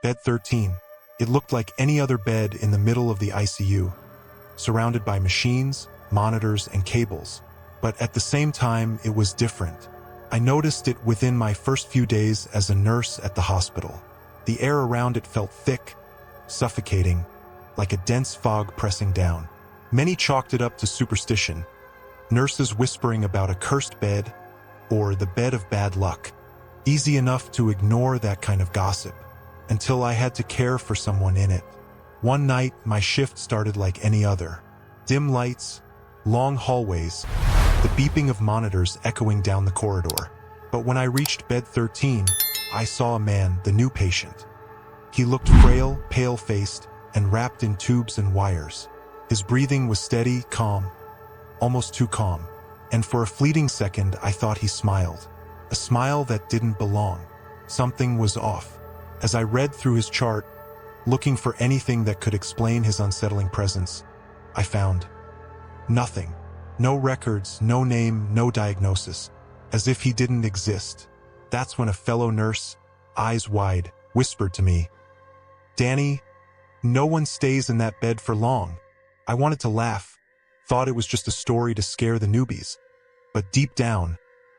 Bed 13. It looked like any other bed in the middle of the ICU, surrounded by machines, monitors, and cables. But at the same time, it was different. I noticed it within my first few days as a nurse at the hospital. The air around it felt thick, suffocating, like a dense fog pressing down. Many chalked it up to superstition, nurses whispering about a cursed bed or the bed of bad luck. Easy enough to ignore that kind of gossip, until I had to care for someone in it. One night, my shift started like any other. Dim lights, long hallways, the beeping of monitors echoing down the corridor. But when I reached bed 13, I saw a man, the new patient. He looked frail, pale-faced, and wrapped in tubes and wires. His breathing was steady, calm, almost too calm. And for a fleeting second, I thought he smiled. A smile that didn't belong. Something was off. As I read through his chart, looking for anything that could explain his unsettling presence, I found nothing. No records, no name, no diagnosis. As if he didn't exist. That's when a fellow nurse, eyes wide, whispered to me, "Danny, no one stays in that bed for long." I wanted to laugh, thought it was just a story to scare the newbies. But deep down,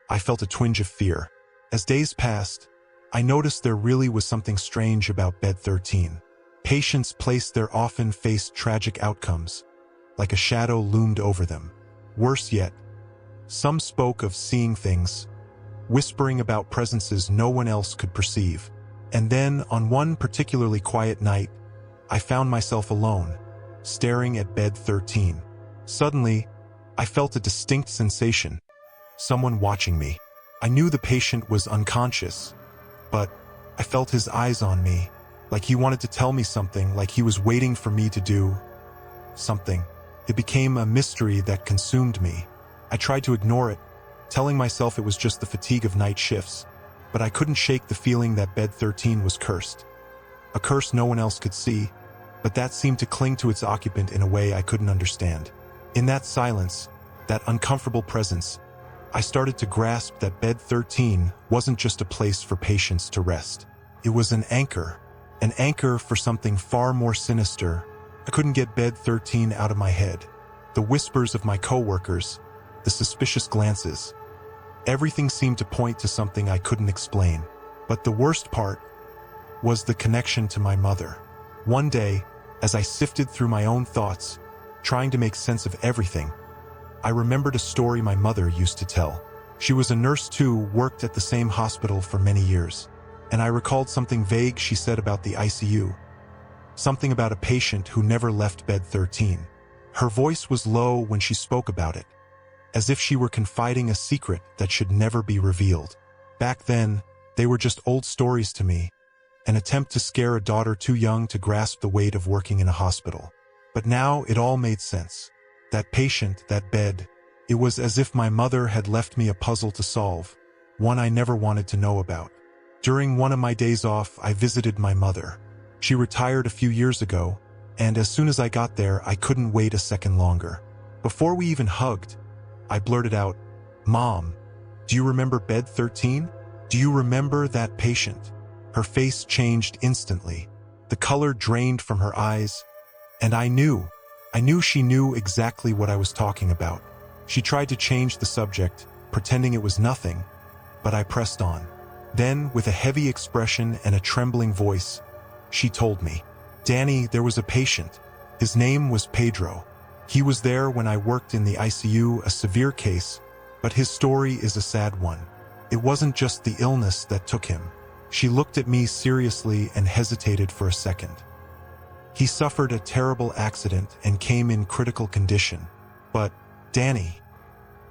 I felt a twinge of fear. As days passed, I noticed there really was something strange about bed 13. Patients placed there often faced tragic outcomes, like a shadow loomed over them. Worse yet, some spoke of seeing things, whispering about presences no one else could perceive. And then, on one particularly quiet night, I found myself alone, staring at bed 13. Suddenly, I felt a distinct sensation, someone watching me. I knew the patient was unconscious, but I felt his eyes on me, like he wanted to tell me something, like he was waiting for me to do something. It became a mystery that consumed me. I tried to ignore it, telling myself it was just the fatigue of night shifts, but I couldn't shake the feeling that bed 13 was cursed. A curse no one else could see, but that seemed to cling to its occupant in a way I couldn't understand. In that silence, that uncomfortable presence, I started to grasp that bed 13 wasn't just a place for patients to rest. It was an anchor for something far more sinister. I couldn't get bed 13 out of my head. The whispers of my coworkers, the suspicious glances, everything seemed to point to something I couldn't explain. But the worst part was the connection to my mother. One day, as I sifted through my own thoughts, trying to make sense of everything, I remembered a story my mother used to tell. She was a nurse too, worked at the same hospital for many years. And I recalled something vague she said about the ICU. Something about a patient who never left bed 13. Her voice was low when she spoke about it, as if she were confiding a secret that should never be revealed. Back then, they were just old stories to me, an attempt to scare a daughter too young to grasp the weight of working in a hospital. But now it all made sense. That patient, that bed, it was as if my mother had left me a puzzle to solve, one I never wanted to know about. During one of my days off, I visited my mother. She retired a few years ago, and as soon as I got there, I couldn't wait a second longer. Before we even hugged, I blurted out, "Mom, do you remember bed 13? Do you remember that patient?" Her face changed instantly. The color drained from her eyes, and I knew she knew exactly what I was talking about. She tried to change the subject, pretending it was nothing, but I pressed on. Then, with a heavy expression and a trembling voice, she told me, "Danny, there was a patient. His name was Pedro. He was there when I worked in the ICU, a severe case, but his story is a sad one. It wasn't just the illness that took him." She looked at me seriously and hesitated for a second. "He suffered a terrible accident and came in critical condition. But, Danny,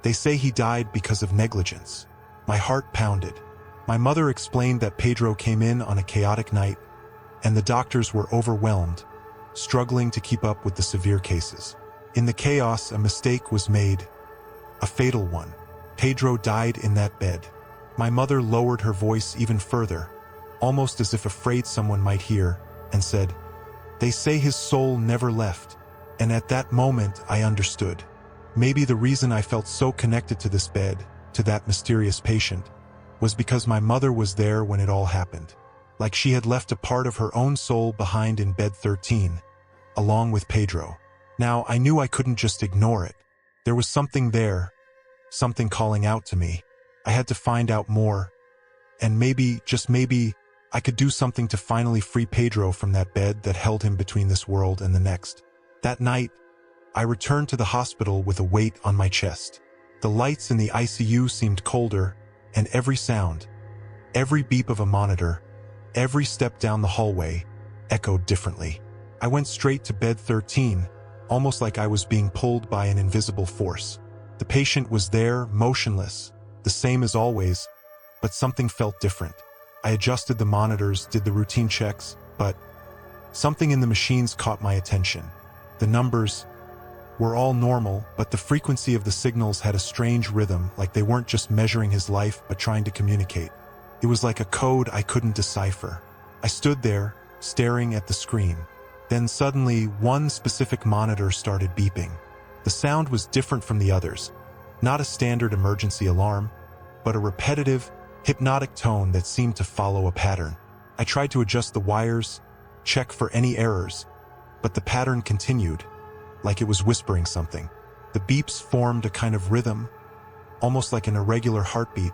they say he died because of negligence." My heart pounded. My mother explained that Pedro came in on a chaotic night, and the doctors were overwhelmed, struggling to keep up with the severe cases. In the chaos, a mistake was made, a fatal one. Pedro died in that bed. My mother lowered her voice even further, almost as if afraid someone might hear, and said, "They say his soul never left." And at that moment, I understood. Maybe the reason I felt so connected to this bed, to that mysterious patient, was because my mother was there when it all happened. like she had left a part of her own soul behind in bed 13, along with Pedro. Now, I knew I couldn't just ignore it. There was something there, something calling out to me. I had to find out more, and maybe, just maybe, I could do something to finally free Pedro from that bed that held him between this world and the next. That night, I returned to the hospital with a weight on my chest. The lights in the ICU seemed colder, and every sound, every beep of a monitor, every step down the hallway, echoed differently. I went straight to bed 13, almost like I was being pulled by an invisible force. The patient was there, motionless, the same as always, but something felt different. I adjusted the monitors, did the routine checks, but something in the machines caught my attention. The numbers were all normal, but the frequency of the signals had a strange rhythm, like they weren't just measuring his life but trying to communicate. It was like a code I couldn't decipher. I stood there, staring at the screen. Then suddenly, one specific monitor started beeping. The sound was different from the others. Not a standard emergency alarm, but a repetitive, hypnotic tone that seemed to follow a pattern. I tried to adjust the wires, check for any errors, but the pattern continued, like it was whispering something. The beeps formed a kind of rhythm, almost like an irregular heartbeat,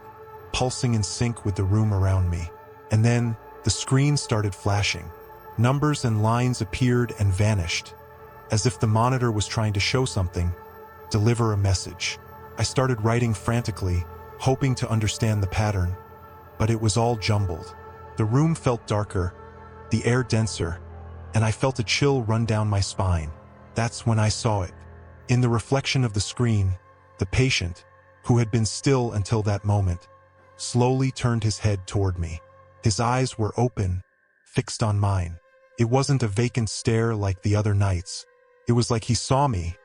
pulsing in sync with the room around me. And then, the screen started flashing. Numbers and lines appeared and vanished, as if the monitor was trying to show something, deliver a message. I started writing frantically, hoping to understand the pattern, but it was all jumbled. The room felt darker, the air denser, and I felt a chill run down my spine. That's when I saw it. In the reflection of the screen, the patient, who had been still until that moment, slowly turned his head toward me. His eyes were open, fixed on mine. It wasn't a vacant stare like the other nights. It was like he saw me,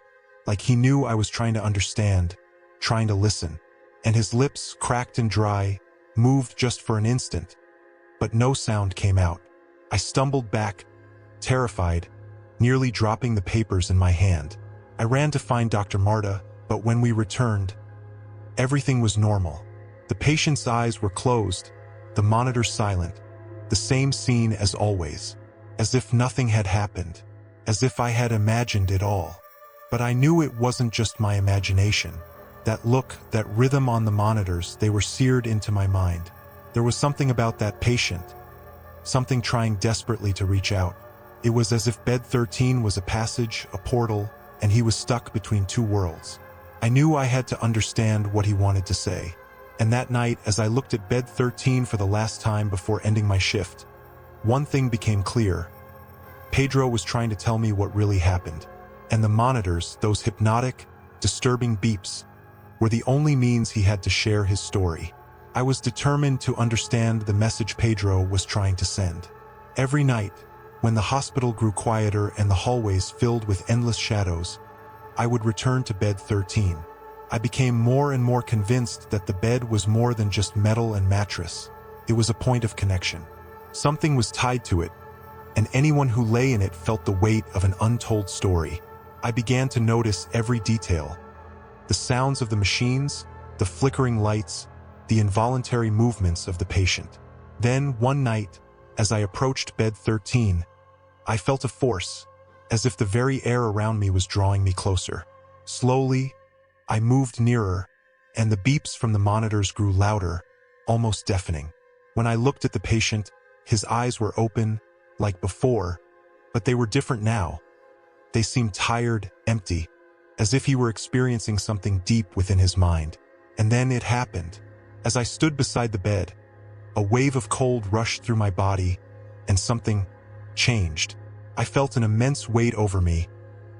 like he knew I was trying to understand, trying to listen. And his lips, cracked and dry, moved just for an instant, but no sound came out. I stumbled back, terrified, nearly dropping the papers in my hand. I ran to find Dr. Marta, but when we returned, everything was normal. The patient's eyes were closed, the monitor silent, the same scene as always, as if nothing had happened, as if I had imagined it all. But I knew it wasn't just my imagination. That look, that rhythm on the monitors, they were seared into my mind. There was something about that patient, something trying desperately to reach out. It was as if bed 13 was a passage, a portal, and he was stuck between two worlds. I knew I had to understand what he wanted to say. And that night, as I looked at bed 13 for the last time before ending my shift, one thing became clear. Pedro was trying to tell me what really happened. And the monitors, those hypnotic, disturbing beeps, were the only means he had to share his story. I was determined to understand the message Pedro was trying to send. Every night, when the hospital grew quieter and the hallways filled with endless shadows, I would return to bed 13. I became more and more convinced that the bed was more than just metal and mattress. It was a point of connection. Something was tied to it, and anyone who lay in it felt the weight of an untold story. I began to notice every detail. The sounds of the machines, the flickering lights, the involuntary movements of the patient. Then, one night, as I approached bed 13, I felt a force, as if the very air around me was drawing me closer. Slowly, I moved nearer, and the beeps from the monitors grew louder, almost deafening. When I looked at the patient, his eyes were open, like before, but they were different now. They seemed tired, empty, as if he were experiencing something deep within his mind. And then it happened. As I stood beside the bed, a wave of cold rushed through my body, and something changed. I felt an immense weight over me,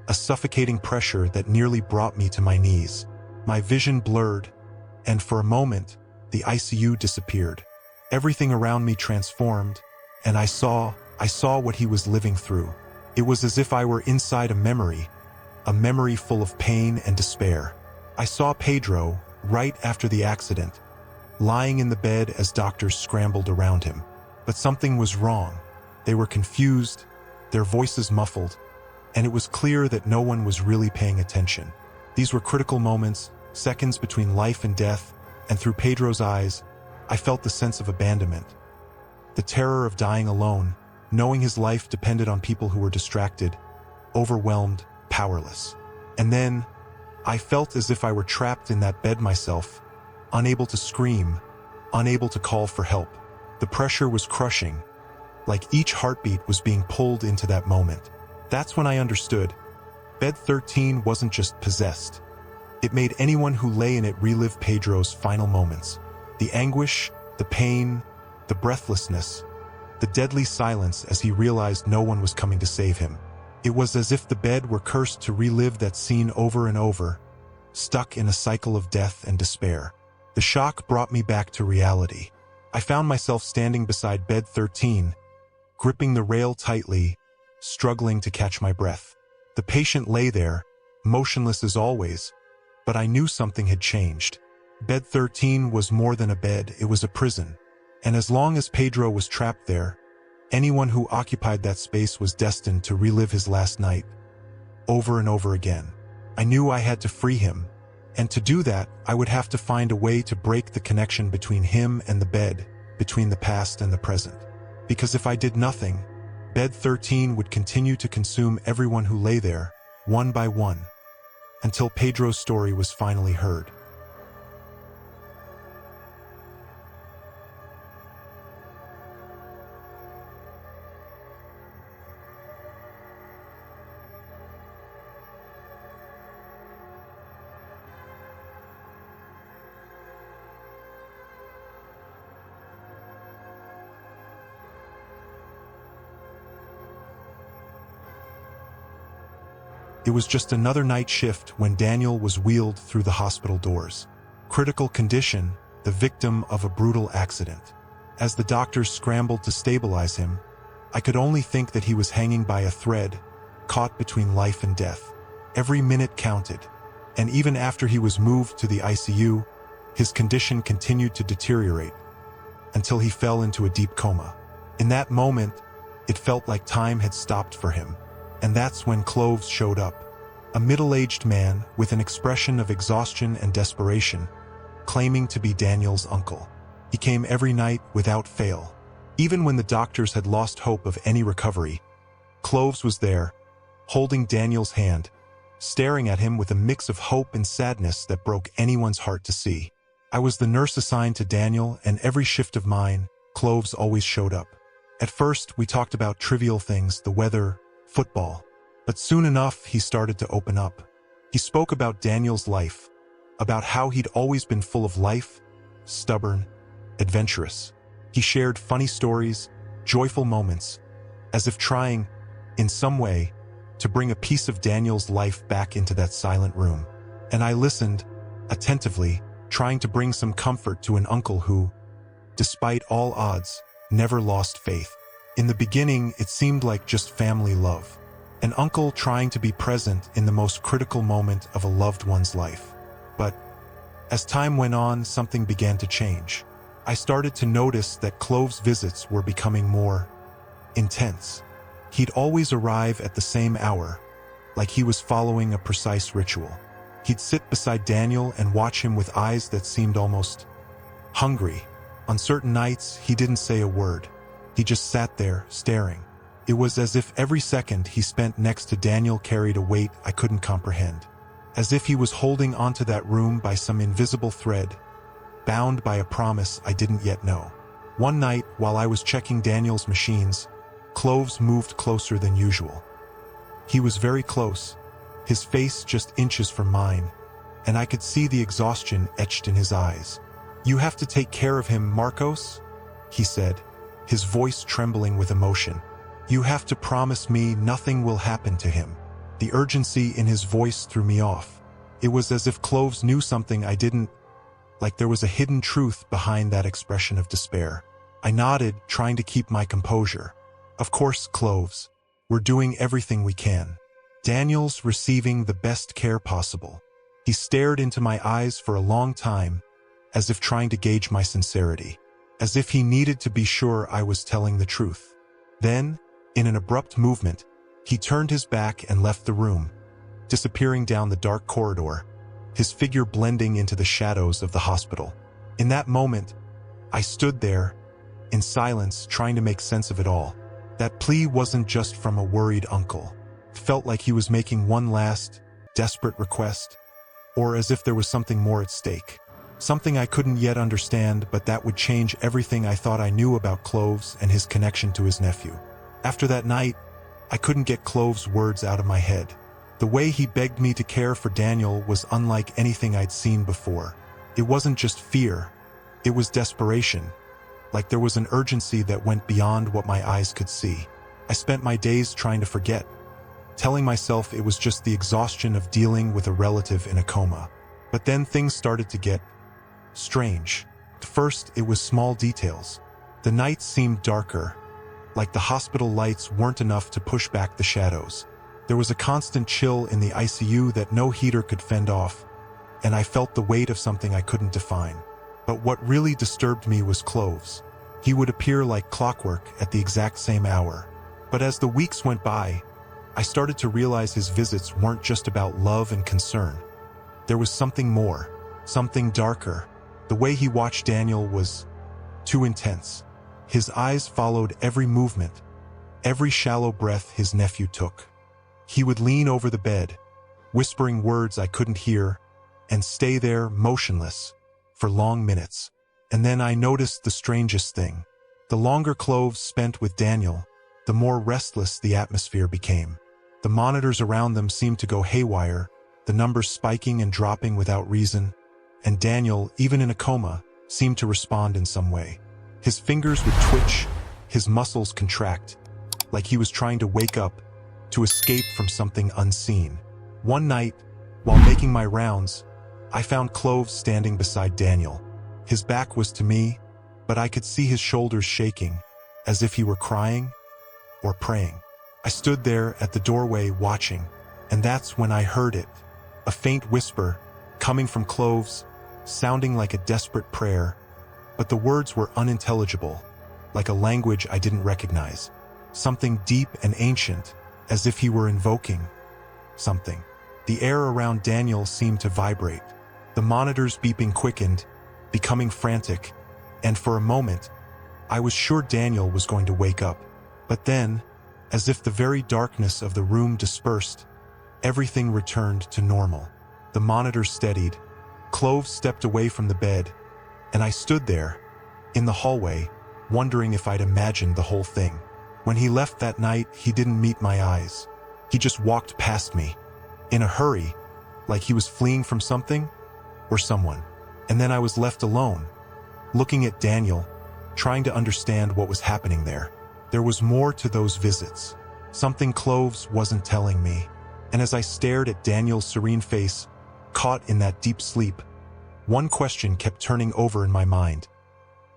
a suffocating pressure that nearly brought me to my knees. My vision blurred, and for a moment, the ICU disappeared. Everything around me transformed, and I saw what he was living through. It was as if I were inside a memory full of pain and despair. I saw Pedro, right after the accident, lying in the bed as doctors scrambled around him. But something was wrong. They were confused, their voices muffled, and it was clear that no one was really paying attention. These were critical moments, seconds between life and death, and through Pedro's eyes, I felt the sense of abandonment. the terror of dying alone, knowing his life depended on people who were distracted, overwhelmed, powerless. And then, I felt as if I were trapped in that bed myself, unable to scream, unable to call for help. The pressure was crushing, like each heartbeat was being pulled into that moment. That's when I understood. Bed 13 wasn't just possessed. It made anyone who lay in it relive Pedro's final moments. The anguish, the pain, the breathlessness, the deadly silence as he realized no one was coming to save him. It was as if the bed were cursed to relive that scene over and over, stuck in a cycle of death and despair. The shock brought me back to reality. I found myself standing beside bed 13, gripping the rail tightly, struggling to catch my breath. The patient lay there, motionless as always, but I knew something had changed. Bed 13 was more than a bed, it was a prison. And as long as Pedro was trapped there, anyone who occupied that space was destined to relive his last night, over and over again. I knew I had to free him, and to do that, I would have to find a way to break the connection between him and the bed, between the past and the present. Because if I did nothing, bed 13 would continue to consume everyone who lay there, one by one, until Pedro's story was finally heard. It was just another night shift when Daniel was wheeled through the hospital doors. Critical condition, the victim of a brutal accident. As the doctors scrambled to stabilize him, I could only think that he was hanging by a thread, caught between life and death. Every minute counted, and even after he was moved to the ICU, his condition continued to deteriorate, until he fell into a deep coma. In that moment, it felt like time had stopped for him. And that's when Cloves showed up, a middle-aged man with an expression of exhaustion and desperation, claiming to be Daniel's uncle. He came every night without fail. Even when the doctors had lost hope of any recovery, Cloves was there, holding Daniel's hand, staring at him with a mix of hope and sadness that broke anyone's heart to see. I was the nurse assigned to Daniel, and every shift of mine, Cloves always showed up. At first, we talked about trivial things, the weather, football. But soon enough, he started to open up. He spoke about Daniel's life, about how he'd always been full of life, stubborn, adventurous. He shared funny stories, joyful moments, as if trying, in some way, to bring a piece of Daniel's life back into that silent room. And I listened, attentively, trying to bring some comfort to an uncle who, despite all odds, never lost faith. In the beginning, it seemed like just family love. An uncle trying to be present in the most critical moment of a loved one's life. But as time went on, something began to change. I started to notice that Cloves' visits were becoming more intense. He'd always arrive at the same hour, like he was following a precise ritual. He'd sit beside Daniel and watch him with eyes that seemed almost hungry. On certain nights, he didn't say a word. He just sat there, staring. It was as if every second he spent next to Daniel carried a weight I couldn't comprehend. As if he was holding onto that room by some invisible thread, bound by a promise I didn't yet know. One night, while I was checking Daniel's machines, Cloves moved closer than usual. He was very close, his face just inches from mine, and I could see the exhaustion etched in his eyes. "You have to take care of him, Marcos," he said, his voice trembling with emotion. "You have to promise me nothing will happen to him." The urgency in his voice threw me off. It was as if Cloves knew something I didn't, like there was a hidden truth behind that expression of despair. I nodded, trying to keep my composure. "Of course, Cloves. We're doing everything we can. Daniel's receiving the best care possible." He stared into my eyes for a long time, as if trying to gauge my sincerity, as if he needed to be sure I was telling the truth. Then, in an abrupt movement, he turned his back and left the room, disappearing down the dark corridor, his figure blending into the shadows of the hospital. In that moment, I stood there, in silence, trying to make sense of it all. That plea wasn't just from a worried uncle. It felt like he was making one last, desperate request, or as if there was something more at stake. Something I couldn't yet understand, but that would change everything I thought I knew about Cloves and his connection to his nephew. After that night, I couldn't get Cloves' words out of my head. The way he begged me to care for Daniel was unlike anything I'd seen before. It wasn't just fear, it was desperation. Like there was an urgency that went beyond what my eyes could see. I spent my days trying to forget, telling myself it was just the exhaustion of dealing with a relative in a coma. But then things started to get strange. First, it was small details. The nights seemed darker, like the hospital lights weren't enough to push back the shadows. There was a constant chill in the ICU that no heater could fend off, and I felt the weight of something I couldn't define. But what really disturbed me was Cloves. He would appear like clockwork at the exact same hour. But as the weeks went by, I started to realize his visits weren't just about love and concern. There was something more, something darker. The way he watched Daniel was too intense. His eyes followed every movement, every shallow breath his nephew took. He would lean over the bed, whispering words I couldn't hear, and stay there motionless for long minutes. And then I noticed the strangest thing. The longer Cloves spent with Daniel, the more restless the atmosphere became. The monitors around them seemed to go haywire, the numbers spiking and dropping without reason, and Daniel, even in a coma, seemed to respond in some way. His fingers would twitch, his muscles contract, like he was trying to wake up, to escape from something unseen. One night, while making my rounds, I found Cloves standing beside Daniel. His back was to me, but I could see his shoulders shaking, as if he were crying or praying. I stood there at the doorway watching, and that's when I heard it. A faint whisper, coming from Cloves, sounding like a desperate prayer, but the words were unintelligible, like a language I didn't recognize. Something deep and ancient, as if he were invoking something. The air around Daniel seemed to vibrate. The monitor's beeping quickened, becoming frantic, and for a moment, I was sure Daniel was going to wake up. But then, as if the very darkness of the room dispersed, everything returned to normal. The monitor steadied, Cloves stepped away from the bed, and I stood there, in the hallway, wondering if I'd imagined the whole thing. When he left that night, he didn't meet my eyes. He just walked past me, in a hurry, like he was fleeing from something or someone. And then I was left alone, looking at Daniel, trying to understand what was happening there. There was more to those visits, something Cloves wasn't telling me. And as I stared at Daniel's serene face, caught in that deep sleep, one question kept turning over in my mind.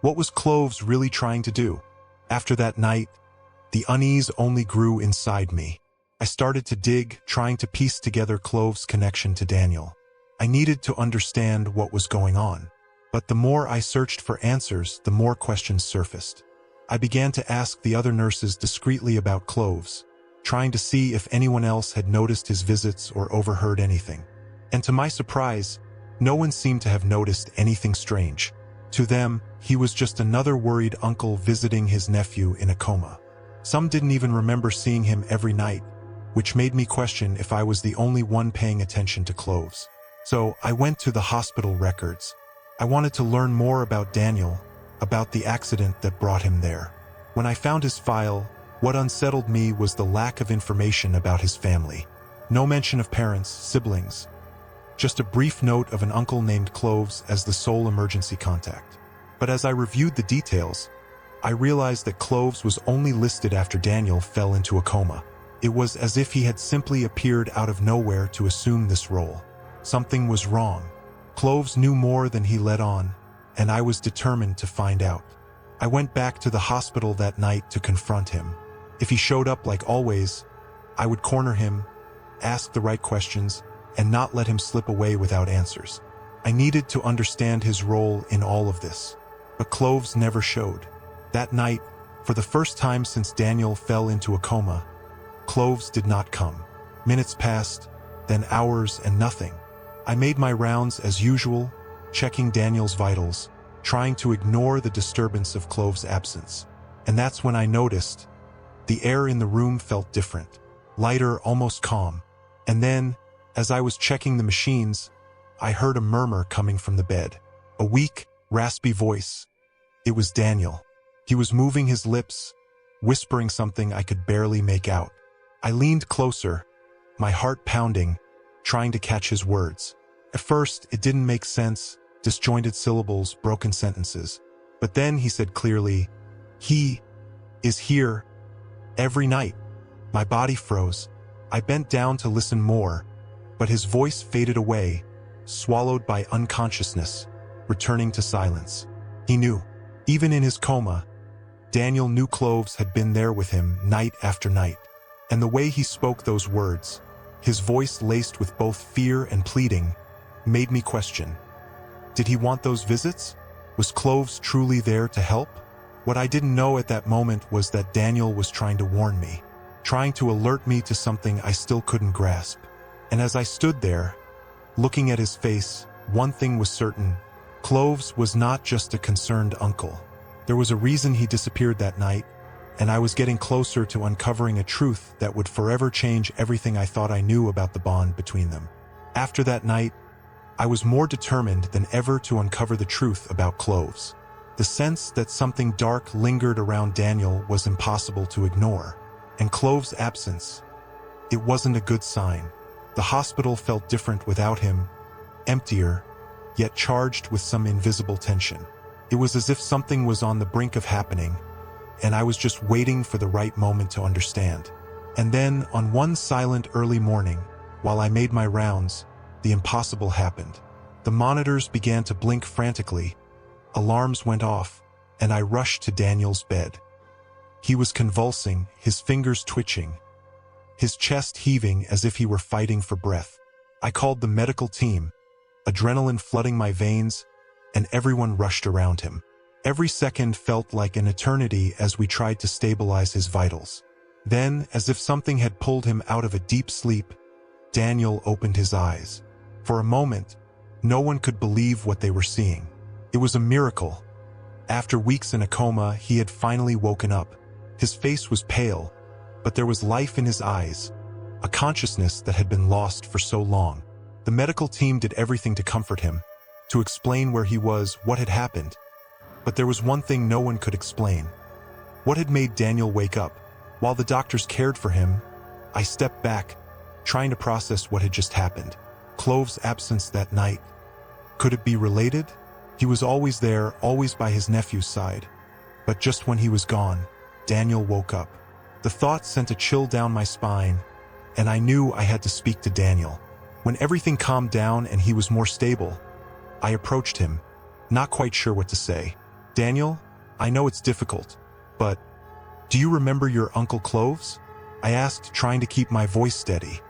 What was Cloves really trying to do? After that night, the unease only grew inside me. I started to dig, trying to piece together Cloves' connection to Daniel. I needed to understand what was going on. But the more I searched for answers, the more questions surfaced. I began to ask the other nurses discreetly about Cloves, trying to see if anyone else had noticed his visits or overheard anything. And to my surprise, no one seemed to have noticed anything strange. To them, he was just another worried uncle visiting his nephew in a coma. Some didn't even remember seeing him every night, which made me question if I was the only one paying attention to Cloves. So I went to the hospital records. I wanted to learn more about Daniel, about the accident that brought him there. When I found his file, what unsettled me was the lack of information about his family. No mention of parents, siblings. Just a brief note of an uncle named Cloves as the sole emergency contact. But as I reviewed the details, I realized that Cloves was only listed after Daniel fell into a coma. It was as if he had simply appeared out of nowhere to assume this role. Something was wrong. Cloves knew more than he let on, and I was determined to find out. I went back to the hospital that night to confront him. If he showed up like always, I would corner him, ask the right questions, and not let him slip away without answers. I needed to understand his role in all of this. But Cloves never showed. That night, for the first time since Daniel fell into a coma, Cloves did not come. Minutes passed, then hours and nothing. I made my rounds as usual, checking Daniel's vitals, trying to ignore the disturbance of Clove's absence. And that's when I noticed the air in the room felt different, lighter, almost calm. And then, as I was checking the machines, I heard a murmur coming from the bed. A weak, raspy voice. It was Daniel. He was moving his lips, whispering something I could barely make out. I leaned closer, my heart pounding, trying to catch his words. At first, it didn't make sense, disjointed syllables, broken sentences. But then he said clearly, "He is here every night." My body froze. I bent down to listen more, but his voice faded away, swallowed by unconsciousness, returning to silence. He knew. Even in his coma, Daniel knew Cloves had been there with him night after night. And the way he spoke those words, his voice laced with both fear and pleading, made me question. Did he want those visits? Was Cloves truly there to help? What I didn't know at that moment was that Daniel was trying to warn me, trying to alert me to something I still couldn't grasp. And as I stood there, looking at his face, one thing was certain. Cloves was not just a concerned uncle. There was a reason he disappeared that night, and I was getting closer to uncovering a truth that would forever change everything I thought I knew about the bond between them. After that night, I was more determined than ever to uncover the truth about Cloves. The sense that something dark lingered around Daniel was impossible to ignore, and Cloves' absence, it wasn't a good sign. The hospital felt different without him, emptier, yet charged with some invisible tension. It was as if something was on the brink of happening, and I was just waiting for the right moment to understand. And then, on one silent early morning, while I made my rounds, the impossible happened. The monitors began to blink frantically, alarms went off, and I rushed to Daniel's bed. He was convulsing, his fingers twitching, his chest heaving as if he were fighting for breath. I called the medical team, adrenaline flooding my veins, and everyone rushed around him. Every second felt like an eternity as we tried to stabilize his vitals. Then, as if something had pulled him out of a deep sleep, Daniel opened his eyes. For a moment, no one could believe what they were seeing. It was a miracle. After weeks in a coma, he had finally woken up. His face was pale, but there was life in his eyes, a consciousness that had been lost for so long. The medical team did everything to comfort him, to explain where he was, what had happened. But there was one thing no one could explain. What had made Daniel wake up? While the doctors cared for him, I stepped back, trying to process what had just happened. Cloves' absence that night. Could it be related? He was always there, always by his nephew's side. But just when he was gone, Daniel woke up. The thought sent a chill down my spine, and I knew I had to speak to Daniel. When everything calmed down and he was more stable, I approached him, not quite sure what to say. "Daniel, I know it's difficult, but do you remember your Uncle Cloves?" I asked, trying to keep my voice steady.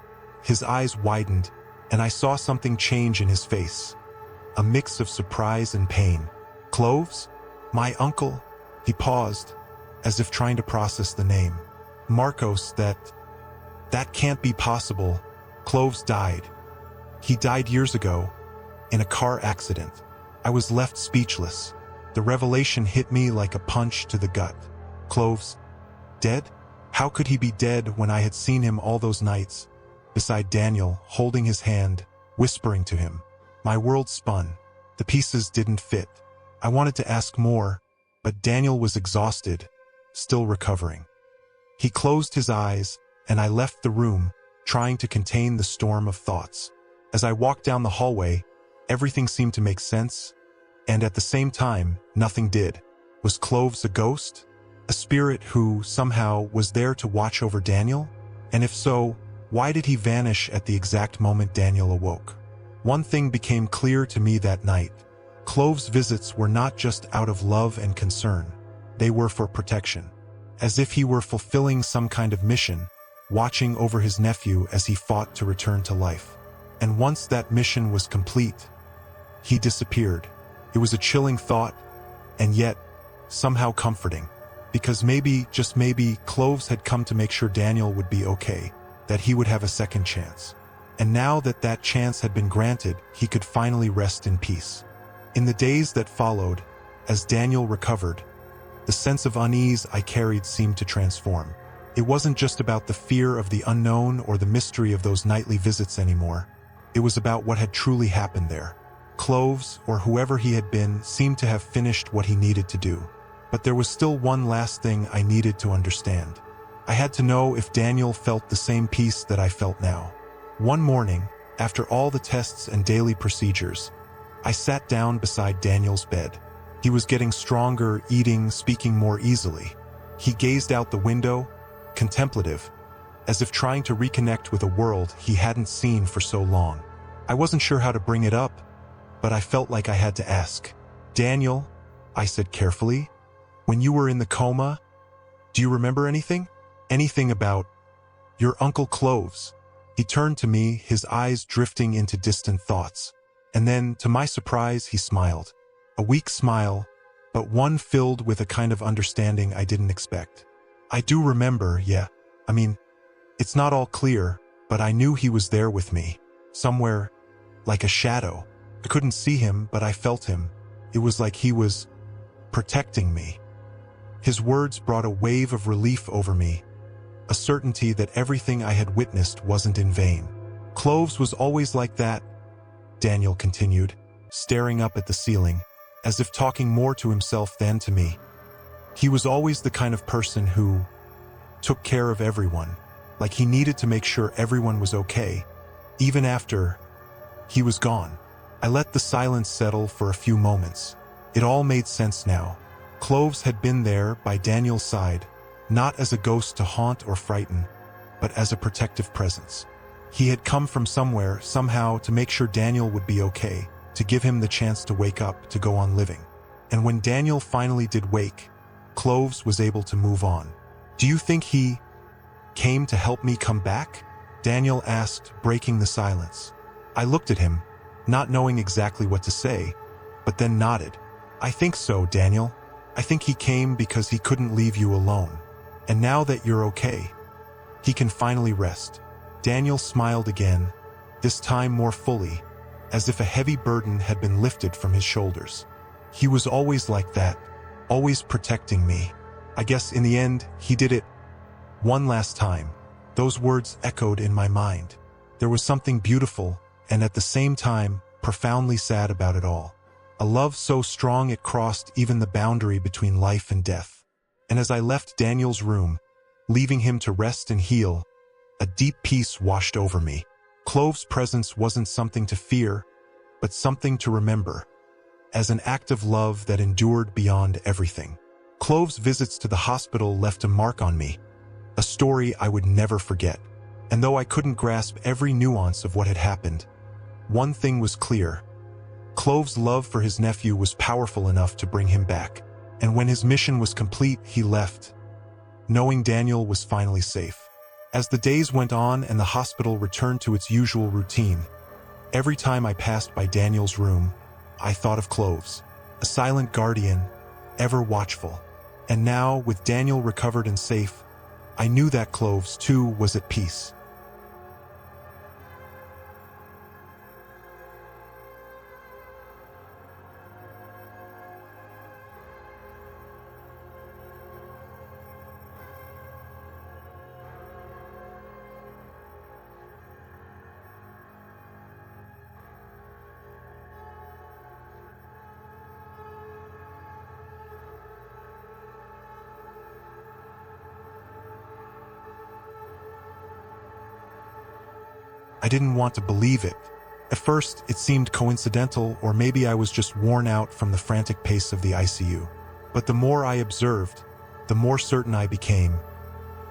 His eyes widened, and I saw something change in his face. A mix of surprise and pain. "Cloves? My uncle?" He paused, as if trying to process the name. "Marcos, that can't be possible. Cloves died. He died years ago, in a car accident." I was left speechless. The revelation hit me like a punch to the gut. Cloves? Dead? How could he be dead when I had seen him all those nights, beside Daniel, holding his hand, whispering to him? My world spun. The pieces didn't fit. I wanted to ask more, but Daniel was exhausted, still recovering. He closed his eyes, and I left the room, trying to contain the storm of thoughts. As I walked down the hallway, everything seemed to make sense, and at the same time, nothing did. Was Cloves a ghost? A spirit who, somehow, was there to watch over Daniel? And if so, why did he vanish at the exact moment Daniel awoke? One thing became clear to me that night. Cloves' visits were not just out of love and concern. They were for protection. As if he were fulfilling some kind of mission, watching over his nephew as he fought to return to life. And once that mission was complete, he disappeared. It was a chilling thought, and yet, somehow comforting. Because maybe, just maybe, Cloves had come to make sure Daniel would be okay, that he would have a second chance. And now that that chance had been granted, he could finally rest in peace. In the days that followed, As Daniel recovered, the sense of unease I carried seemed to transform. It wasn't just about the fear of the unknown or the mystery of those nightly visits anymore. It was about what had truly happened there. Cloves, or whoever he had been, seemed to have finished what he needed to do. But there was still one last thing I needed to understand. I had to know if Daniel felt the same peace that I felt now. One morning, after all the tests and daily procedures, I sat down beside Daniel's bed. He was getting stronger, eating, speaking more easily. He gazed out the window, contemplative, as if trying to reconnect with a world he hadn't seen for so long. I wasn't sure how to bring it up, but I felt like I had to ask. "Daniel," I said carefully, "when you were in the coma, do you remember anything? Anything about your Uncle Cloves?" He turned to me, his eyes drifting into distant thoughts. And then, to my surprise, he smiled. A weak smile, but one filled with a kind of understanding I didn't expect. "I do remember, yeah. I mean, it's not all clear, but I knew he was there with me. Somewhere, like a shadow. I couldn't see him, but I felt him. It was like he was protecting me." His words brought a wave of relief over me, a certainty that everything I had witnessed wasn't in vain. "Cloves was always like that," Daniel continued, staring up at the ceiling, as if talking more to himself than to me. "He was always the kind of person who took care of everyone, like he needed to make sure everyone was okay, even after he was gone." I let the silence settle for a few moments. It all made sense now. Cloves had been there by Daniel's side, not as a ghost to haunt or frighten, but as a protective presence. He had come from somewhere, somehow, to make sure Daniel would be okay, to give him the chance to wake up, to go on living. And when Daniel finally did wake, Cloves was able to move on. "Do you think he came to help me come back?" Daniel asked, breaking the silence. I looked at him, not knowing exactly what to say, but then nodded. "I think so, Daniel. I think he came because he couldn't leave you alone. And now that you're okay, he can finally rest." Daniel smiled again, this time more fully, as if a heavy burden had been lifted from his shoulders. "He was always like that, always protecting me. I guess in the end, he did it one last time." Those words echoed in my mind. There was something beautiful, and at the same time, profoundly sad about it all. A love so strong it crossed even the boundary between life and death. And as I left Daniel's room, leaving him to rest and heal, a deep peace washed over me. Cloves' presence wasn't something to fear, but something to remember, as an act of love that endured beyond everything. Cloves' visits to the hospital left a mark on me, a story I would never forget. And though I couldn't grasp every nuance of what had happened, one thing was clear. Cloves' love for his nephew was powerful enough to bring him back. And when his mission was complete, he left, knowing Daniel was finally safe. As the days went on and the hospital returned to its usual routine, every time I passed by Daniel's room, I thought of Cloves, a silent guardian, ever watchful. And now, with Daniel recovered and safe, I knew that Cloves, too, was at peace. I didn't want to believe it. At first, it seemed coincidental, or maybe I was just worn out from the frantic pace of the ICU. But the more I observed, the more certain I became.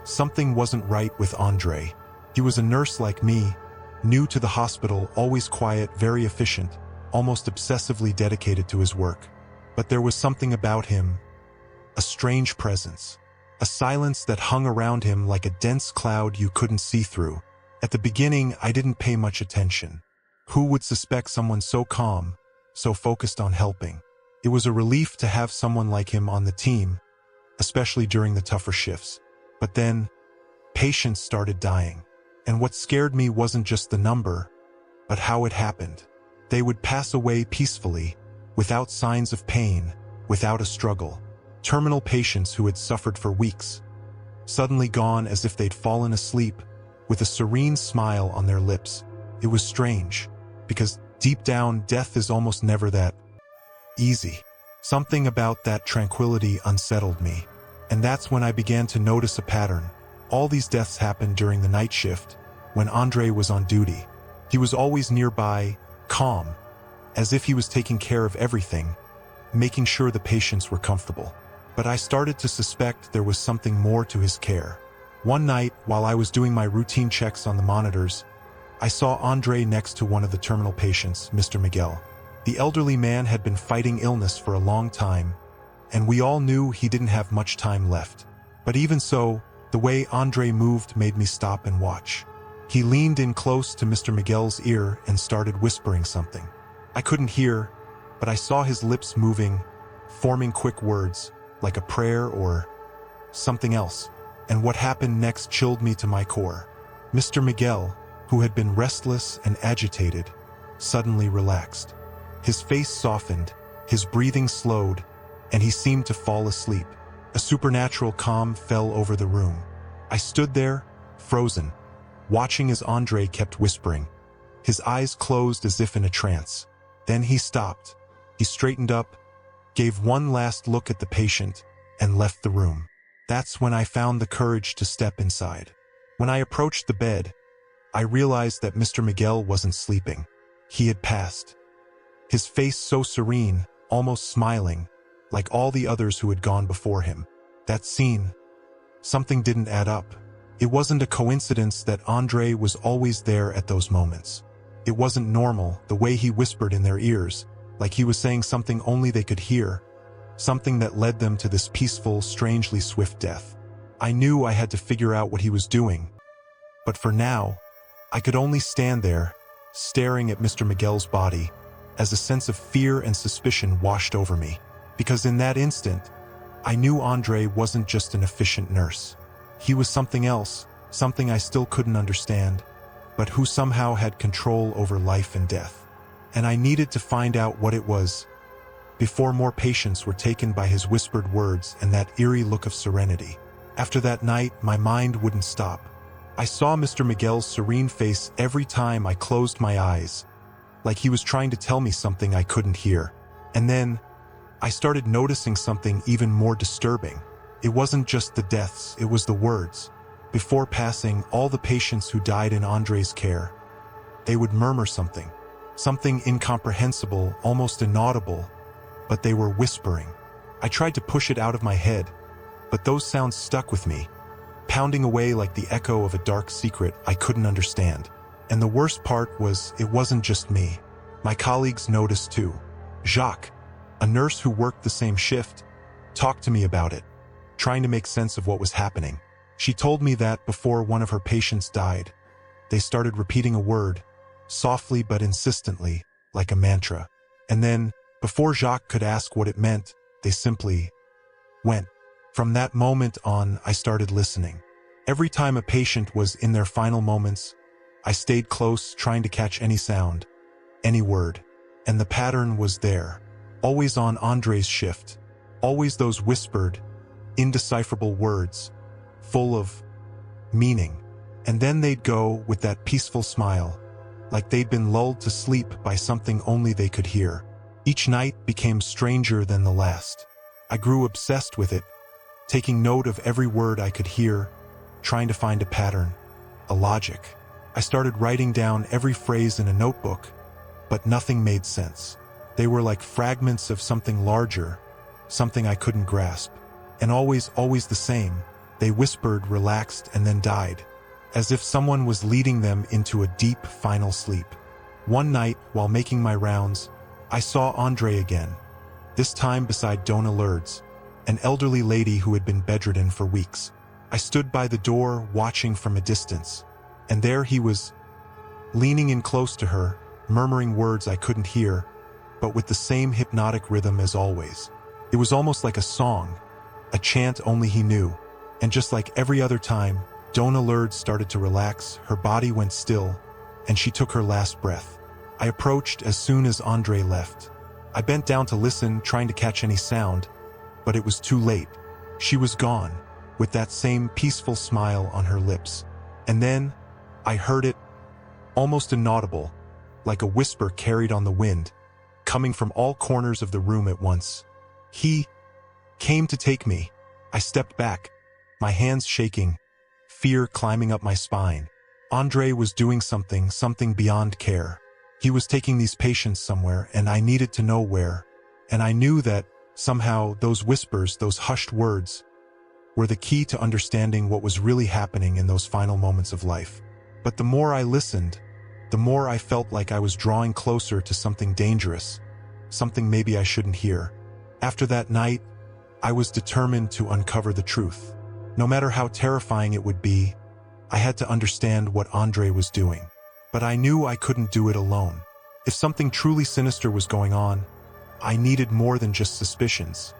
Something wasn't right with Andre. He was a nurse like me, new to the hospital, always quiet, very efficient, almost obsessively dedicated to his work. But there was something about him, a strange presence, a silence that hung around him like a dense cloud you couldn't see through. At the beginning, I didn't pay much attention. Who would suspect someone so calm, so focused on helping? It was a relief to have someone like him on the team, especially during the tougher shifts. But then, patients started dying. And what scared me wasn't just the number, but how it happened. They would pass away peacefully, without signs of pain, without a struggle. Terminal patients who had suffered for weeks, suddenly gone as if they'd fallen asleep, with a serene smile on their lips. It was strange, because deep down, death is almost never that easy. Something about that tranquility unsettled me. And that's when I began to notice a pattern. All these deaths happened during the night shift, when Andre was on duty. He was always nearby, calm, as if he was taking care of everything, making sure the patients were comfortable. But I started to suspect there was something more to his care. One night, while I was doing my routine checks on the monitors, I saw Andre next to one of the terminal patients, Mr. Miguel. The elderly man had been fighting illness for a long time, and we all knew he didn't have much time left. But even so, the way Andre moved made me stop and watch. He leaned in close to Mr. Miguel's ear and started whispering something. I couldn't hear, but I saw his lips moving, forming quick words, like a prayer or something else. And what happened next chilled me to my core. Mr. Miguel, who had been restless and agitated, suddenly relaxed. His face softened, his breathing slowed, and he seemed to fall asleep. A supernatural calm fell over the room. I stood there, frozen, watching as Andre kept whispering. His eyes closed as if in a trance. Then he stopped. He straightened up, gave one last look at the patient, and left the room. That's when I found the courage to step inside. When I approached the bed, I realized that Mr. Miguel wasn't sleeping. He had passed. His face so serene, almost smiling, like all the others who had gone before him. That scene, something didn't add up. It wasn't a coincidence that Andre was always there at those moments. It wasn't normal, the way he whispered in their ears, like he was saying something only they could hear, something that led them to this peaceful, strangely swift death. I knew I had to figure out what he was doing, but for now, I could only stand there, staring at Mr. Miguel's body, as a sense of fear and suspicion washed over me. Because in that instant, I knew Andre wasn't just an efficient nurse. He was something else, something I still couldn't understand, but who somehow had control over life and death. And I needed to find out what it was, before more patients were taken by his whispered words and that eerie look of serenity. After that night, my mind wouldn't stop. I saw Mr. Miguel's serene face every time I closed my eyes, like he was trying to tell me something I couldn't hear. And then, I started noticing something even more disturbing. It wasn't just the deaths, it was the words. Before passing, all the patients who died in Andre's care, they would murmur something incomprehensible, almost inaudible, but they were whispering. I tried to push it out of my head, but those sounds stuck with me, pounding away like the echo of a dark secret I couldn't understand. And the worst part was, it wasn't just me. My colleagues noticed too. Jacques, a nurse who worked the same shift, talked to me about it, trying to make sense of what was happening. She told me that before one of her patients died, they started repeating a word, softly but insistently, like a mantra. And then, before Jacques could ask what it meant, they simply went. From that moment on, I started listening. Every time a patient was in their final moments, I stayed close, trying to catch any sound, any word. And the pattern was there. Always on Andre's shift. Always those whispered, indecipherable words, full of meaning. And then they'd go with that peaceful smile, like they'd been lulled to sleep by something only they could hear. Each night became stranger than the last. I grew obsessed with it, taking note of every word I could hear, trying to find a pattern, a logic. I started writing down every phrase in a notebook, but nothing made sense. They were like fragments of something larger, something I couldn't grasp. And always the same. They whispered, relaxed, and then died, as if someone was leading them into a deep, final sleep. One night, while making my rounds, I saw Andre again, this time beside Dona Lourdes, an elderly lady who had been bedridden for weeks. I stood by the door, watching from a distance, and there he was, leaning in close to her, murmuring words I couldn't hear, but with the same hypnotic rhythm as always. It was almost like a song, a chant only he knew. And just like every other time, Dona Lourdes started to relax, her body went still, and she took her last breath. I approached as soon as Andre left, I bent down to listen, trying to catch any sound, but it was too late. She was gone, with that same peaceful smile on her lips. And then, I heard it, almost inaudible, like a whisper carried on the wind, coming from all corners of the room at once. He came to take me. I stepped back, my hands shaking, fear climbing up my spine. Andre was doing something beyond care. He was taking these patients somewhere, and I needed to know where. And I knew that, somehow, those whispers, those hushed words, were the key to understanding what was really happening in those final moments of life. But the more I listened, the more I felt like I was drawing closer to something dangerous, something maybe I shouldn't hear. After that night, I was determined to uncover the truth. No matter how terrifying it would be, I had to understand what Andre was doing. But I knew I couldn't do it alone. If something truly sinister was going on, I needed more than just suspicions.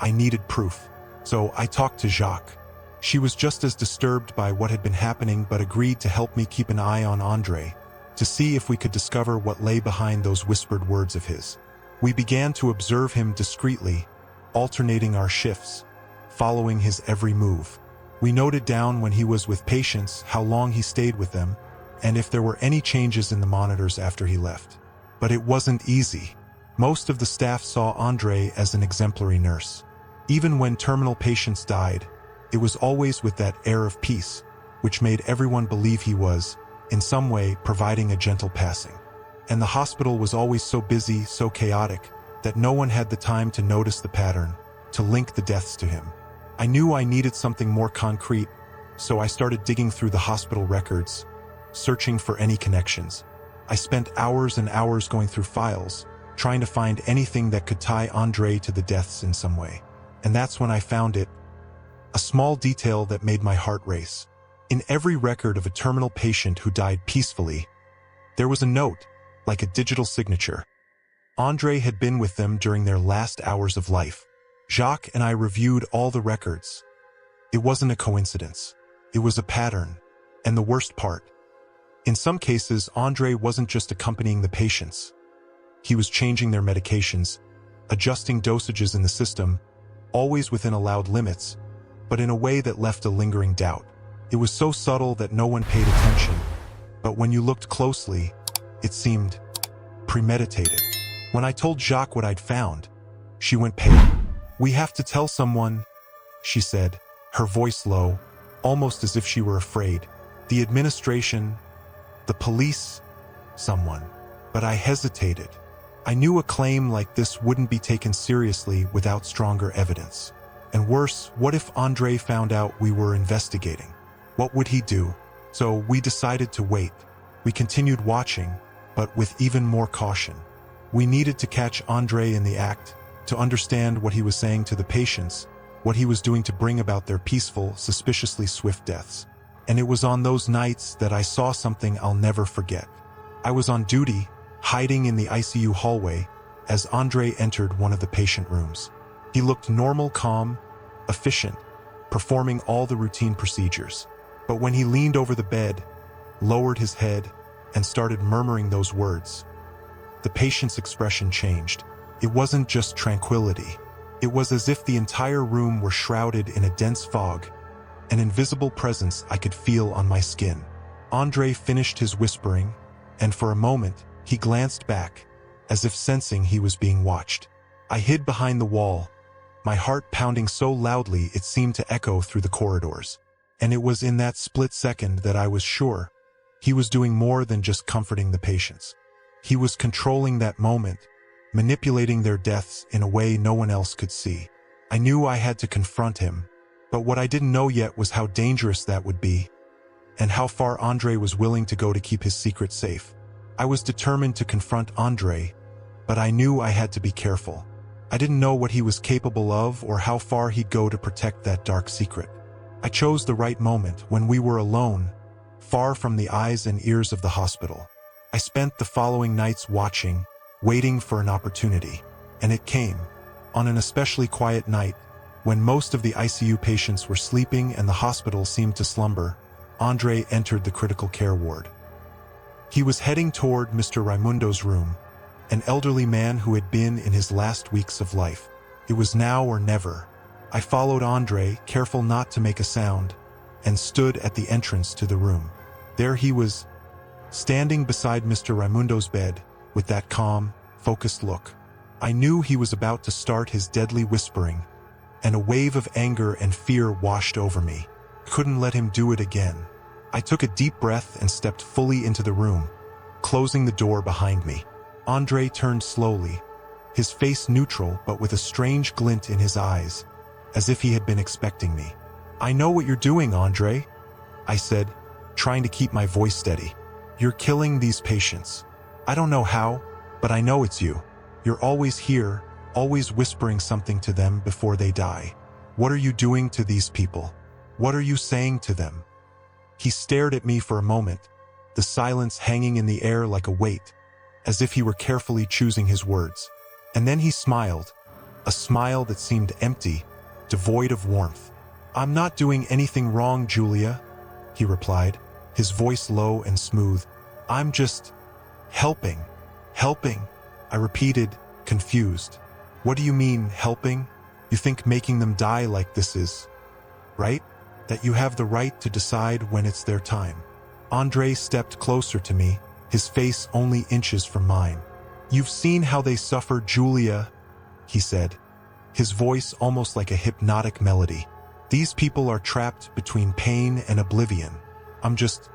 I needed proof. So I talked to Jacques. She was just as disturbed by what had been happening but agreed to help me keep an eye on Andre, to see if we could discover what lay behind those whispered words of his. We began to observe him discreetly, alternating our shifts, following his every move. We noted down when he was with patients, how long he stayed with them, and if there were any changes in the monitors after he left. But it wasn't easy. Most of the staff saw Andre as an exemplary nurse. Even when terminal patients died, it was always with that air of peace, which made everyone believe he was, in some way, providing a gentle passing. And the hospital was always so busy, so chaotic, that no one had the time to notice the pattern, to link the deaths to him. I knew I needed something more concrete, so I started digging through the hospital records, searching for any connections. I spent hours and hours going through files, trying to find anything that could tie Andre to the deaths in some way. And that's when I found it, a small detail that made my heart race. In every record of a terminal patient who died peacefully, there was a note, like a digital signature. Andre had been with them during their last hours of life. Jacques and I reviewed all the records. It wasn't a coincidence. It was a pattern. And the worst part, in some cases, Andre wasn't just accompanying the patients. He was changing their medications, adjusting dosages in the system, always within allowed limits, but in a way that left a lingering doubt. It was so subtle that no one paid attention, but when you looked closely, it seemed premeditated. When I told Jacques what I'd found, she went pale. "We have to tell someone," she said, her voice low, almost as if she were afraid. "The administration, the police, someone." But I hesitated. I knew a claim like this wouldn't be taken seriously without stronger evidence. And worse, what if Andre found out we were investigating? What would he do? So we decided to wait. We continued watching, but with even more caution. We needed to catch Andre in the act, to understand what he was saying to the patients, what he was doing to bring about their peaceful, suspiciously swift deaths. And it was on those nights that I saw something I'll never forget. I was on duty, hiding in the ICU hallway, as Andre entered one of the patient rooms. He looked normal, calm, efficient, performing all the routine procedures. But when he leaned over the bed, lowered his head, and started murmuring those words, the patient's expression changed. It wasn't just tranquility. It was as if the entire room were shrouded in a dense fog, an invisible presence I could feel on my skin. Andre finished his whispering, and for a moment, he glanced back, as if sensing he was being watched. I hid behind the wall, my heart pounding so loudly it seemed to echo through the corridors. And it was in that split second that I was sure he was doing more than just comforting the patients. He was controlling that moment, manipulating their deaths in a way no one else could see. I knew I had to confront him, but what I didn't know yet was how dangerous that would be, and how far Andre was willing to go to keep his secret safe. I was determined to confront Andre, but I knew I had to be careful. I didn't know what he was capable of or how far he'd go to protect that dark secret. I chose the right moment, when we were alone, far from the eyes and ears of the hospital. I spent the following nights watching, waiting for an opportunity. And it came. On an especially quiet night, when most of the ICU patients were sleeping and the hospital seemed to slumber, Andre entered the critical care ward. He was heading toward Mr. Raimundo's room, an elderly man who had been in his last weeks of life. It was now or never. I followed Andre, careful not to make a sound, and stood at the entrance to the room. There he was, standing beside Mr. Raimundo's bed, with that calm, focused look. I knew he was about to start his deadly whispering, and a wave of anger and fear washed over me. Couldn't let him do it again. I took a deep breath and stepped fully into the room, closing the door behind me. Andre turned slowly, his face neutral but with a strange glint in his eyes, as if he had been expecting me. "I know what you're doing, Andre," I said, trying to keep my voice steady. "You're killing these patients. I don't know how, but I know it's you. You're always here, always whispering something to them before they die. What are you doing to these people? What are you saying to them?" He stared at me for a moment, the silence hanging in the air like a weight, as if he were carefully choosing his words. And then he smiled, a smile that seemed empty, devoid of warmth. "I'm not doing anything wrong, Julia," he replied, his voice low and smooth. "I'm just helping." "Helping?" I repeated, confused. "What do you mean, helping? You think making them die like this is right? That you have the right to decide when it's their time?" Andre stepped closer to me, his face only inches from mine. "You've seen how they suffer, Julia," he said, his voice almost like a hypnotic melody. "These people are trapped between pain and oblivion. I'm just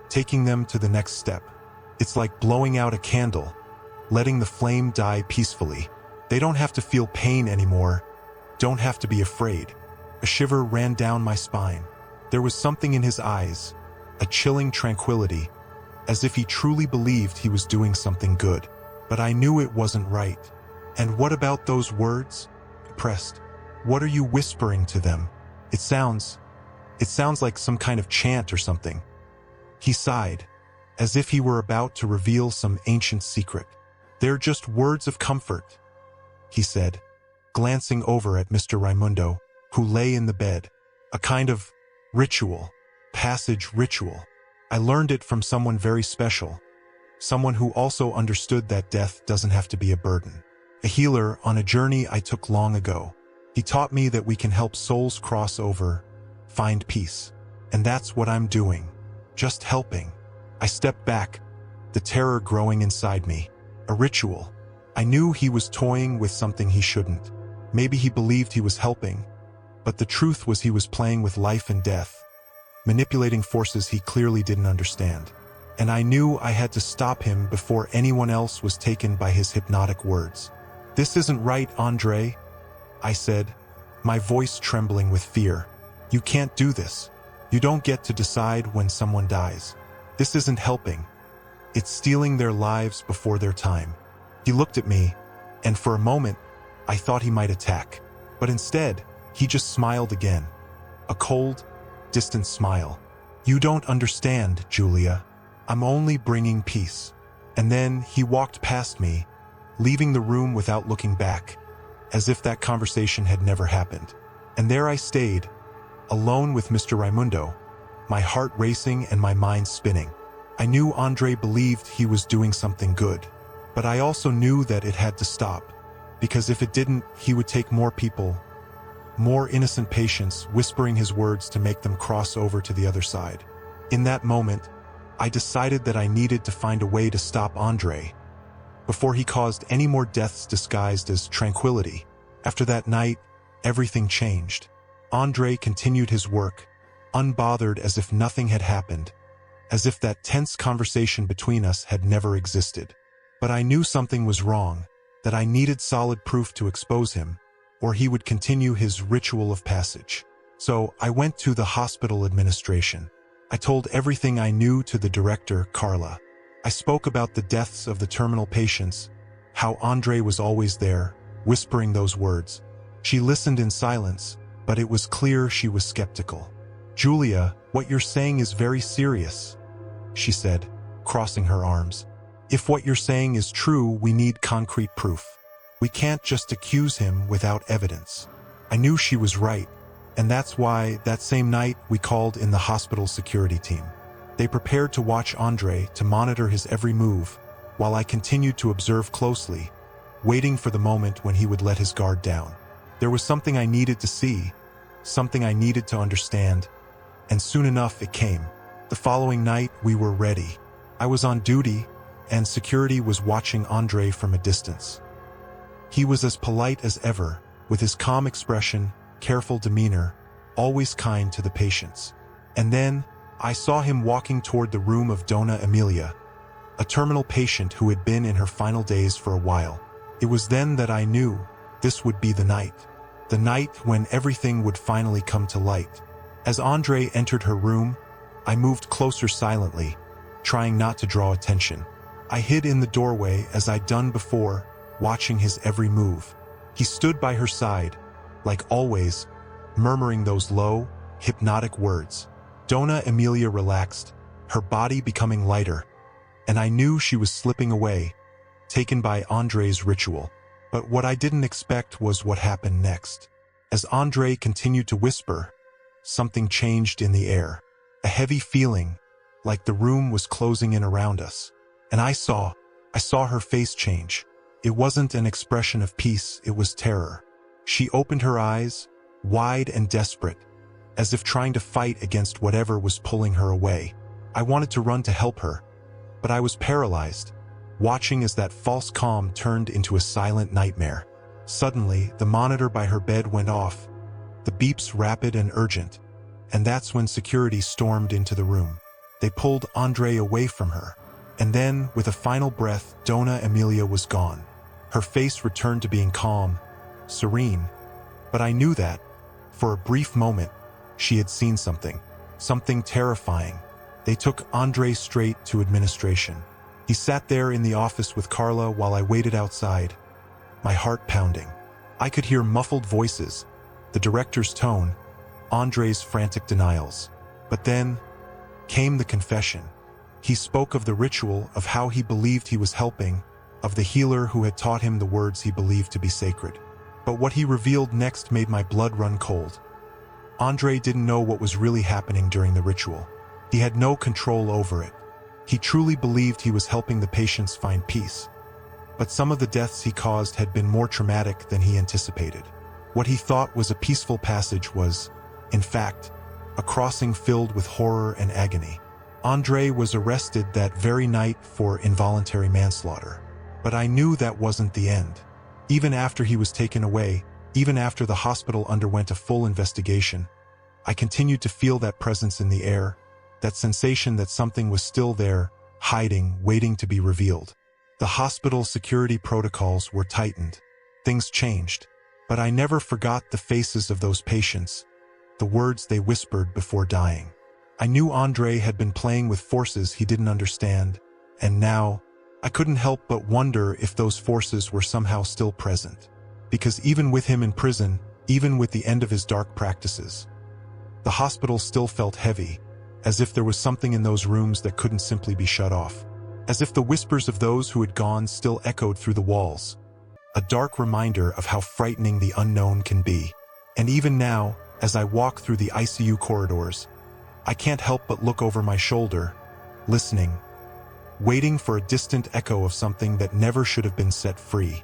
taking them to the next step. It's like blowing out a candle, letting the flame die peacefully. They don't have to feel pain anymore, don't have to be afraid." A shiver ran down my spine. There was something in his eyes, a chilling tranquility, as if he truly believed he was doing something good. But I knew it wasn't right. "And what about those words?" I pressed. "What are you whispering to them? It sounds like some kind of chant or something." He sighed, as if he were about to reveal some ancient secret. "They're just words of comfort," he said, glancing over at Mr. Raimundo, who lay in the bed. "A kind of passage ritual. I learned it from someone very special, someone who also understood that death doesn't have to be a burden. A healer on a journey I took long ago. He taught me that we can help souls cross over, find peace. And that's what I'm doing. Just helping." I stepped back, the terror growing inside me. A ritual. I knew he was toying with something he shouldn't. Maybe he believed he was helping, but the truth was he was playing with life and death, manipulating forces he clearly didn't understand. And I knew I had to stop him before anyone else was taken by his hypnotic words. "This isn't right, Andre," I said, my voice trembling with fear. "You can't do this. You don't get to decide when someone dies. This isn't helping. It's stealing their lives before their time." He looked at me, and for a moment, I thought he might attack. But instead, he just smiled again. A cold, distant smile. "You don't understand, Julia. I'm only bringing peace." And then he walked past me, leaving the room without looking back, as if that conversation had never happened. And there I stayed, alone with Mr. Raimundo, my heart racing and my mind spinning. I knew Andre believed he was doing something good, but I also knew that it had to stop, because if it didn't, he would take more people, more innocent patients, whispering his words to make them cross over to the other side. In that moment, I decided that I needed to find a way to stop Andre before he caused any more deaths disguised as tranquility. After that night, everything changed. Andre continued his work, unbothered, as if nothing had happened, as if that tense conversation between us had never existed. But I knew something was wrong, that I needed solid proof to expose him, or he would continue his ritual of passage. So I went to the hospital administration. I told everything I knew to the director, Carla. I spoke about the deaths of the terminal patients, how Andre was always there, whispering those words. She listened in silence, but it was clear she was skeptical. "Julia, what you're saying is very serious," she said, crossing her arms. "If what you're saying is true, we need concrete proof. We can't just accuse him without evidence." I knew she was right, and that's why that same night we called in the hospital security team. They prepared to watch Andre, to monitor his every move, while I continued to observe closely, waiting for the moment when he would let his guard down. There was something I needed to see, something I needed to understand, and soon enough it came. The following night, we were ready. I was on duty, and security was watching Andre from a distance. He was as polite as ever, with his calm expression, careful demeanor, always kind to the patients. And then, I saw him walking toward the room of Dona Emilia, a terminal patient who had been in her final days for a while. It was then that I knew this would be the night when everything would finally come to light. As Andre entered her room, I moved closer silently, trying not to draw attention. I hid in the doorway as I'd done before, watching his every move. He stood by her side, like always, murmuring those low, hypnotic words. Dona Emilia relaxed, her body becoming lighter, and I knew she was slipping away, taken by Andre's ritual. But what I didn't expect was what happened next. As Andre continued to whisper, something changed in the air. A heavy feeling, like the room was closing in around us. And I saw her face change. It wasn't an expression of peace, it was terror. She opened her eyes, wide and desperate, as if trying to fight against whatever was pulling her away. I wanted to run to help her, but I was paralyzed, watching as that false calm turned into a silent nightmare. Suddenly, the monitor by her bed went off, the beeps rapid and urgent, and that's when security stormed into the room. They pulled Andre away from her, and then, with a final breath, Dona Emilia was gone. Her face returned to being calm, serene, but I knew that, for a brief moment, she had seen something terrifying. They took Andre straight to administration. He sat there in the office with Carla while I waited outside, my heart pounding. I could hear muffled voices, the director's tone, Andre's frantic denials. But then came the confession. He spoke of the ritual, of how he believed he was helping, of the healer who had taught him the words he believed to be sacred. But what he revealed next made my blood run cold. Andre didn't know what was really happening during the ritual. He had no control over it. He truly believed he was helping the patients find peace. But some of the deaths he caused had been more traumatic than he anticipated. What he thought was a peaceful passage was, in fact, a crossing filled with horror and agony. Andre was arrested that very night for involuntary manslaughter. But I knew that wasn't the end. Even after he was taken away, even after the hospital underwent a full investigation, I continued to feel that presence in the air, that sensation that something was still there, hiding, waiting to be revealed. The hospital security protocols were tightened. Things changed. But I never forgot the faces of those patients, the words they whispered before dying. I knew Andre had been playing with forces he didn't understand, and now, I couldn't help but wonder if those forces were somehow still present. Because even with him in prison, even with the end of his dark practices, the hospital still felt heavy, as if there was something in those rooms that couldn't simply be shut off. As if the whispers of those who had gone still echoed through the walls. A dark reminder of how frightening the unknown can be. And even now, as I walk through the ICU corridors, I can't help but look over my shoulder, listening, waiting for a distant echo of something that never should have been set free.